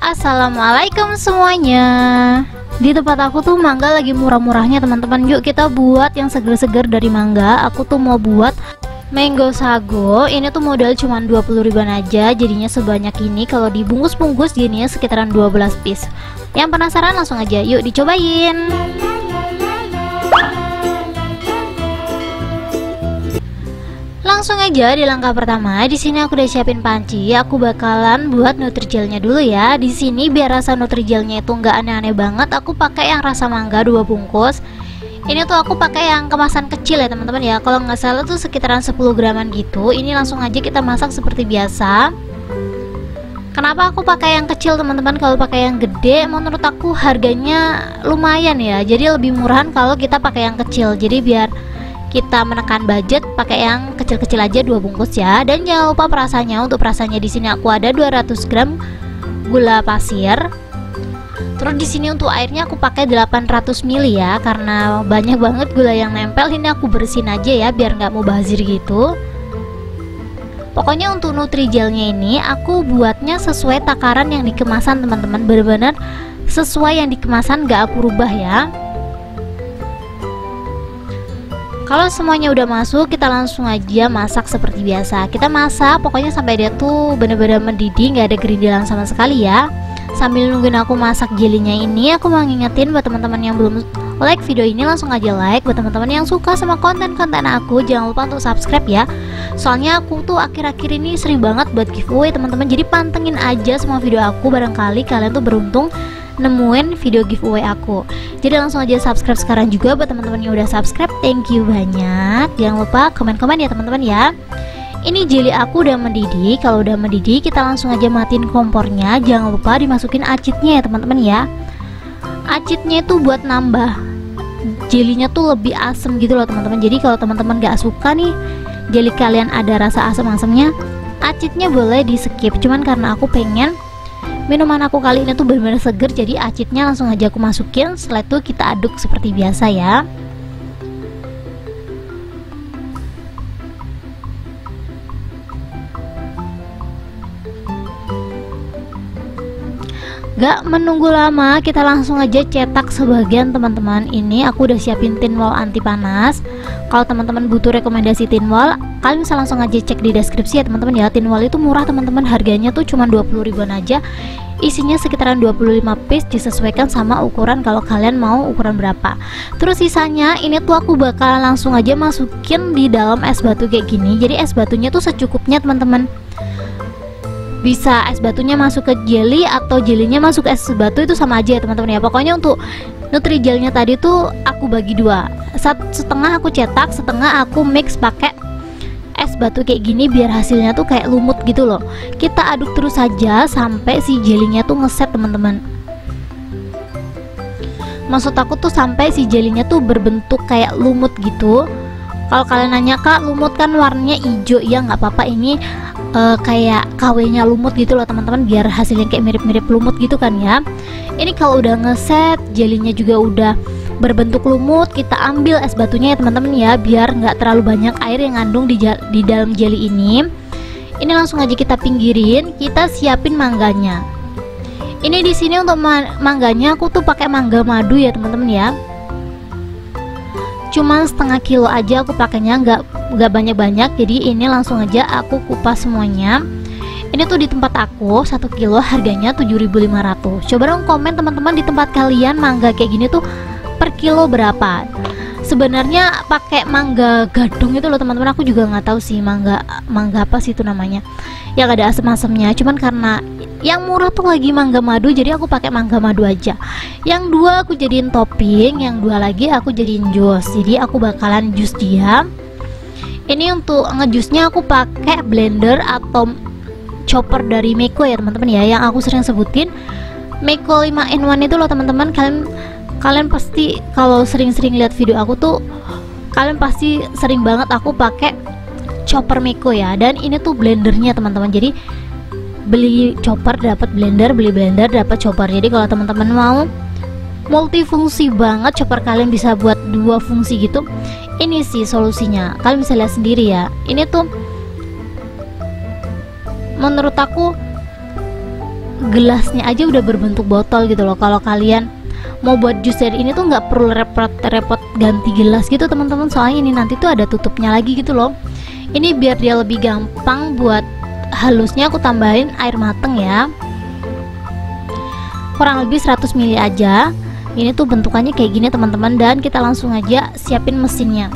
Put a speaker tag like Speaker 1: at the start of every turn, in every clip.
Speaker 1: Assalamualaikum semuanya. Di tempat aku tuh mangga lagi murah-murahnya teman-teman. Yuk kita buat yang seger-seger dari mangga. Aku tuh mau buat mango sago. Ini tuh modal cuma 20 ribuan aja. Jadinya sebanyak ini. Kalau dibungkus-bungkus jadinya sekitaran 12 piece. Yang penasaran langsung aja yuk dicobain. Langsung aja di langkah pertama. Di sini aku udah siapin panci. Aku bakalan buat nutrigelnya dulu ya. Di sini biar rasa nutrigelnya itu nggak aneh-aneh banget, aku pakai yang rasa mangga 2 bungkus. Ini tuh aku pakai yang kemasan kecil ya teman-teman ya. Kalau nggak salah tuh sekitaran 10 graman gitu. Ini langsung aja kita masak seperti biasa. Kenapa aku pakai yang kecil teman-teman? Kalau pakai yang gede menurut aku harganya lumayan ya. Jadi lebih murahan kalau kita pakai yang kecil. Jadi biar kita menekan budget pakai yang kecil-kecil aja 2 bungkus ya. Dan jangan lupa perasanya. Untuk perasanya di sini aku ada 200 gram gula pasir. Terus di sini untuk airnya aku pakai 800 ml ya, karena banyak banget gula yang nempel. Ini aku bersihin aja ya biar nggak mau bazir gitu. Pokoknya untuk nutrigelnya ini aku buatnya sesuai takaran yang di kemasan teman-teman. Bener-bener sesuai yang di kemasan, nggak aku rubah ya. Kalau semuanya udah masuk, kita langsung aja masak seperti biasa. Kita masak pokoknya sampai dia tuh bener-bener mendidih, nggak ada gerindilan sama sekali ya. Sambil nungguin aku masak jelinya ini, aku mau ngingetin buat teman-teman yang belum like video ini langsung aja like. Buat teman-teman yang suka sama konten-konten aku, jangan lupa untuk subscribe ya. Soalnya aku tuh akhir-akhir ini sering banget buat giveaway teman-teman. Jadi pantengin aja semua video aku, barangkali kalian tuh beruntung nemuin video giveaway aku. Jadi langsung aja subscribe sekarang juga. Buat teman-teman yang udah subscribe, thank you banyak. Jangan lupa komen-komen ya teman-teman ya. Ini jeli aku udah mendidih. Kalau udah mendidih kita langsung aja matiin kompornya. Jangan lupa dimasukin acitnya ya teman-teman ya. Acitnya itu buat nambah jelinya tuh lebih asem gitu loh teman-teman. Jadi kalau teman-teman gak suka nih jeli kalian ada rasa asam-asamnya, acitnya boleh di skip. Cuman karena aku pengen minuman aku kali ini tuh benar-benar seger, jadi acitnya langsung aja aku masukin. Setelah itu kita aduk seperti biasa ya. Gak menunggu lama, kita langsung aja cetak sebagian teman-teman. Ini aku udah siapin tin wall anti panas. Kalau teman-teman butuh rekomendasi tin wall, kalian bisa langsung aja cek di deskripsi ya teman-teman ya. Tin wall itu murah teman-teman, harganya tuh cuma 20 ribuan aja. Isinya sekitaran 25 piece, disesuaikan sama ukuran kalau kalian mau ukuran berapa. Terus sisanya ini tuh aku bakal langsung aja masukin di dalam es batu kayak gini. Jadi es batunya tuh secukupnya teman-teman. Bisa es batunya masuk ke jelly atau jelinya masuk es batu, itu sama aja ya teman-teman ya. Pokoknya untuk nutrigelnya tadi tuh aku bagi dua. Setengah aku cetak, setengah aku mix pakai es batu kayak gini biar hasilnya tuh kayak lumut gitu loh. Kita aduk terus saja sampai si jelinya tuh ngeset teman-teman. Maksud aku tuh sampai si jelinya tuh berbentuk kayak lumut gitu. Kalau kalian nanya, Kak, lumut kan warnanya hijau, ya nggak apa-apa, ini kayak KW-nya lumut gitu loh teman-teman, biar hasilnya kayak mirip-mirip lumut gitu kan ya. Ini kalau udah ngeset, jelinya juga udah berbentuk lumut, kita ambil es batunya ya teman-teman ya, biar nggak terlalu banyak air yang ngandung di dalam jeli ini. Ini langsung aja kita pinggirin, kita siapin mangganya. Ini di sini untuk mangganya aku tuh pakai mangga madu ya teman-teman ya. Cuman setengah kilo aja aku pakainya, nggak banyak-banyak. Jadi ini langsung aja aku kupas semuanya. Ini tuh di tempat aku 1 kilo harganya 7.500. Coba dong komen teman-teman, di tempat kalian mangga kayak gini tuh per kilo berapa? Sebenarnya pakai mangga gadung itu loh teman-teman, aku juga nggak tahu sih mangga apa sih itu namanya, yang ada asam-asamnya. Cuman karena yang murah tuh lagi mangga madu, jadi aku pakai mangga madu aja. Yang 2 aku jadiin topping, yang 2 lagi aku jadiin jus. Jadi aku bakalan jus dia. Ini untuk ngejusnya aku pakai blender atau chopper dari Meko ya teman-teman ya, yang aku sering sebutin Meko 5in1 itu loh teman-teman. Kalian pasti kalau sering-sering lihat video aku tuh kalian pasti sering banget aku pakai chopper Meko ya. Dan ini tuh blendernya teman-teman, jadi beli chopper dapat blender, beli blender dapat chopper. Jadi kalau teman-teman mau multifungsi banget, chopper kalian bisa buat 2 fungsi gitu, ini sih solusinya. Kalian bisa lihat sendiri ya. Ini tuh menurut aku gelasnya aja udah berbentuk botol gitu loh. Kalau kalian mau buat jus dari ini tuh nggak perlu repot-repot ganti gelas gitu teman-teman, soalnya ini nanti tuh ada tutupnya lagi gitu loh. Ini biar dia lebih gampang buat halusnya, aku tambahin air mateng ya, kurang lebih 100 ml aja. Ini tuh bentukannya kayak gini teman-teman, dan kita langsung aja siapin mesinnya.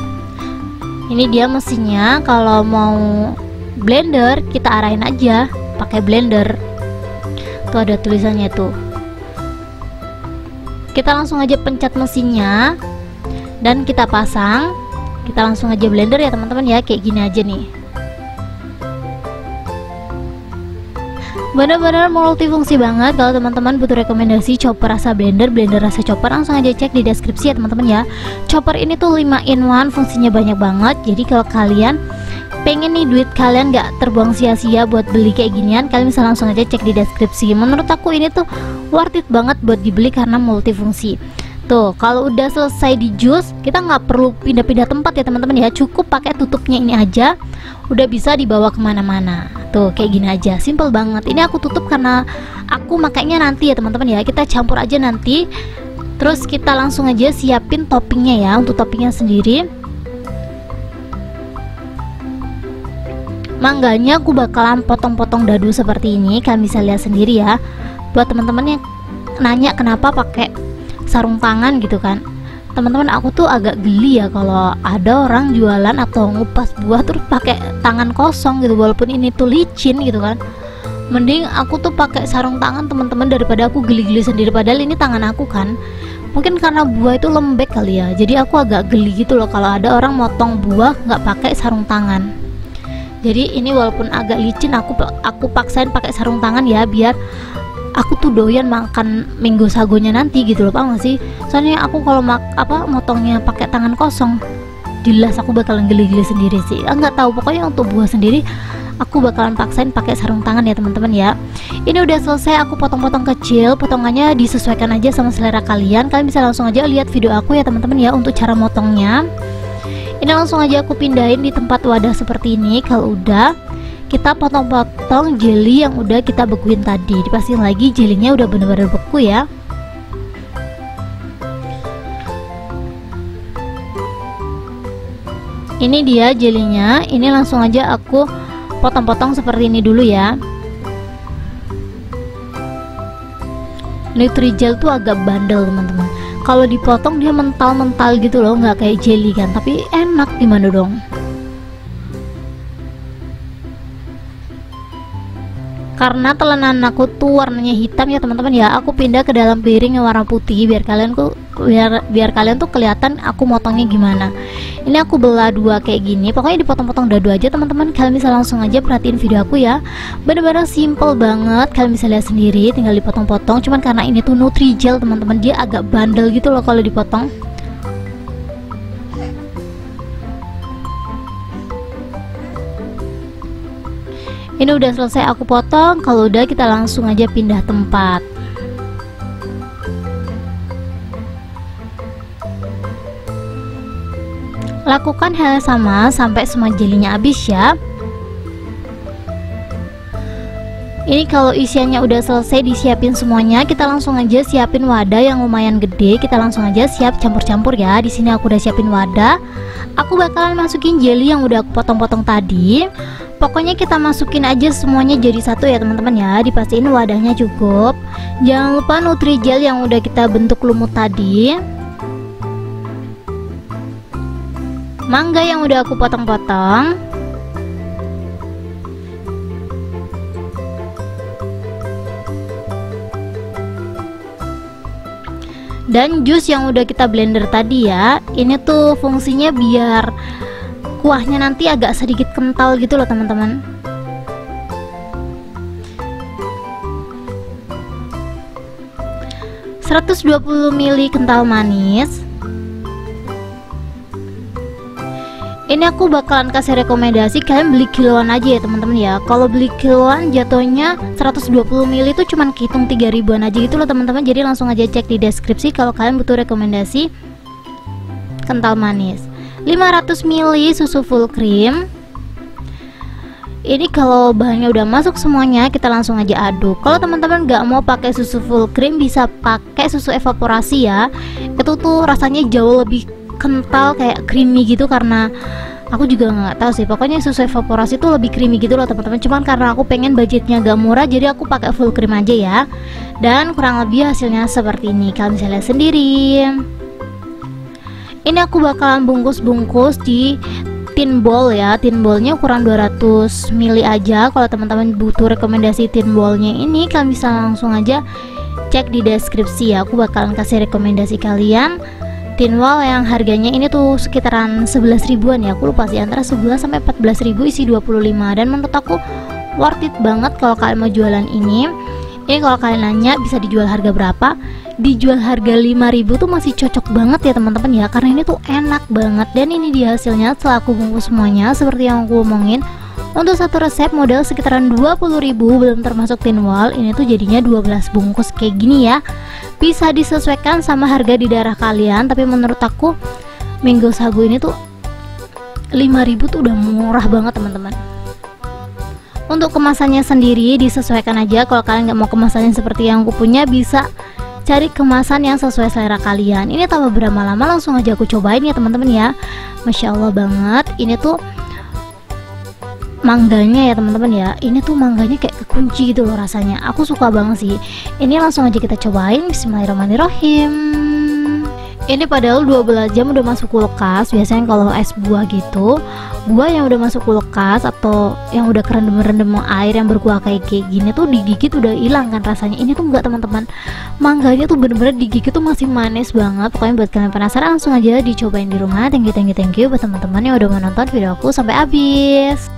Speaker 1: Ini dia mesinnya. Kalau mau blender kita arahin aja pakai blender, tuh ada tulisannya tuh. Kita langsung aja pencet mesinnya dan kita pasang. Kita langsung aja blender ya teman-teman ya, kayak gini aja nih. Bener-bener multifungsi banget. Kalau teman-teman butuh rekomendasi chopper rasa blender, blender rasa chopper, langsung aja cek di deskripsi ya teman-teman ya. Chopper ini tuh 5 in 1, fungsinya banyak banget. Jadi kalau kalian pengen nih duit kalian gak terbuang sia-sia buat beli kayak ginian, kalian bisa langsung aja cek di deskripsi. Menurut aku ini tuh worth it banget buat dibeli karena multifungsi. Tuh, kalau udah selesai di jus, kita nggak perlu pindah-pindah tempat ya teman-teman ya. Cukup pakai tutupnya ini aja, udah bisa dibawa kemana-mana. Tuh, kayak gini aja, simple banget. Ini aku tutup karena aku makainya nanti ya teman-teman ya. Kita campur aja nanti. Terus kita langsung aja siapin toppingnya ya. Untuk toppingnya sendiri, mangganya aku bakalan potong-potong dadu seperti ini. Kalian bisa lihat sendiri ya. Buat teman-teman yang nanya kenapa pakai sarung tangan gitu kan, teman-teman, aku tuh agak geli ya kalau ada orang jualan atau ngupas buah terus pakai tangan kosong gitu, walaupun ini tuh licin gitu kan. Mending aku tuh pakai sarung tangan teman-teman, daripada aku geli-geli sendiri, padahal ini tangan aku kan. Mungkin karena buah itu lembek kali ya, jadi aku agak geli gitu loh kalau ada orang motong buah nggak pakai sarung tangan. Jadi ini walaupun agak licin, aku paksain pakai sarung tangan ya, biar aku tuh doyan makan mango sagonya nanti gitu loh, paham gak sih? Soalnya aku kalau motongnya pakai tangan kosong, jelas aku bakalan geli-geli sendiri sih. Nggak tahu, pokoknya untuk buah sendiri aku bakalan paksain pakai sarung tangan ya teman-teman ya. Ini udah selesai, aku potong-potong kecil. Potongannya disesuaikan aja sama selera kalian. Kalian bisa langsung aja lihat video aku ya teman-teman ya untuk cara motongnya. Ini langsung aja aku pindahin di tempat wadah seperti ini. Kalau udah, kita potong-potong jelly yang udah kita bekuin tadi. Dipastiin lagi jelinya udah bener-bener beku ya. Ini dia jelinya. Ini langsung aja aku potong-potong seperti ini dulu ya. Nutrijel tuh agak bandel teman-teman. Kalau dipotong dia mental-mental gitu loh, nggak kayak jelly kan, tapi enak gimana dong. Karena telanjang aku tuh warnanya hitam ya teman-teman ya, aku pindah ke dalam piring yang warna putih biar kalian tuh kelihatan aku motongnya gimana. Ini aku belah dua kayak gini, pokoknya dipotong-potong dadu aja teman-teman. Kalian bisa langsung aja perhatiin video aku ya, bener-bener simple banget. Kalian bisa lihat sendiri, tinggal dipotong-potong. Cuman karena ini tuh Nutrijel teman-teman, dia agak bandel gitu loh kalau dipotong. Ini udah selesai aku potong. Kalau udah, kita langsung aja pindah tempat. Lakukan hal yang sama sampai semua jelinya habis ya. Ini kalau isiannya udah selesai disiapin semuanya, kita langsung aja siapin wadah yang lumayan gede. Kita langsung aja siap campur-campur ya. Di sini aku udah siapin wadah. Aku bakalan masukin jelly yang udah aku potong-potong tadi. Pokoknya kita masukin aja semuanya jadi satu ya teman-teman ya. Dipastiin wadahnya cukup. Jangan lupa Nutrijel yang udah kita bentuk lumut tadi. Mangga yang udah aku potong-potong. Dan jus yang udah kita blender tadi ya. Ini tuh fungsinya biar kuahnya nanti agak sedikit kental gitu loh teman-teman. (120 ml kental manis). Ini aku bakalan kasih rekomendasi kalian beli kiloan aja ya teman-teman ya. Kalau beli kiloan jatuhnya 120 ml itu cuman hitung 3.000-an aja gitu loh teman-teman. Jadi langsung aja cek di deskripsi kalau kalian butuh rekomendasi kental manis. 500 ml susu full cream. Ini kalau bahannya udah masuk semuanya, kita langsung aja aduk. Kalau teman-teman nggak mau pakai susu full cream, bisa pakai susu evaporasi ya. Itu tuh rasanya jauh lebih kental, kayak creamy gitu, karena aku juga nggak tahu sih, pokoknya susu evaporasi tuh lebih creamy gitu loh teman-teman. Cuman karena aku pengen budgetnya gak murah, jadi aku pakai full cream aja ya. Dan kurang lebih hasilnya seperti ini, kalian bisa lihat sendiri. Ini aku bakalan bungkus-bungkus di tin ball ya. Tin ballnya ukuran 200 ml aja. Kalau teman-teman butuh rekomendasi tin ballnya ini, kalian bisa langsung aja cek di deskripsi ya. Aku bakalan kasih rekomendasi kalian tin ball yang harganya ini tuh sekitaran 11 ribuan ya. Aku lupa sih, antara 11 sampai 14 ribu, isi 25. Dan menurut aku worth it banget kalau kalian mau jualan ini. Ini kalau kalian nanya bisa dijual harga berapa, dijual harga 5.000 tuh masih cocok banget ya teman-teman ya, karena ini tuh enak banget. Dan ini dia hasilnya setelah aku bungkus semuanya seperti yang aku omongin. Untuk satu resep modal sekitaran 20.000, belum termasuk tin wall. Ini tuh jadinya 12 bungkus kayak gini ya. Bisa disesuaikan sama harga di daerah kalian, tapi menurut aku Mango Sago ini tuh 5.000 tuh udah murah banget teman-teman. Untuk kemasannya sendiri disesuaikan aja. Kalau kalian nggak mau kemasannya seperti yang aku punya, bisa cari kemasan yang sesuai selera kalian. Ini tambah berapa lama, langsung aja aku cobain ya teman-teman ya. Masya Allah banget. Ini tuh mangganya ya teman-teman ya. Ini tuh mangganya kayak kekunci gitu loh rasanya. Aku suka banget sih. Ini langsung aja kita cobain. Bismillahirrahmanirrahim. Ini padahal 12 jam udah masuk kulkas. Biasanya kalau es buah gitu, buah yang udah masuk kulkas atau yang udah kerendam-rendam air yang berkuah kayak gini tuh digigit udah hilang kan rasanya. Ini tuh enggak teman-teman, mangganya tuh bener-bener digigit tuh masih manis banget. Pokoknya buat kalian penasaran, langsung aja dicobain di rumah. Thank you buat teman-teman yang udah menonton video aku sampai habis.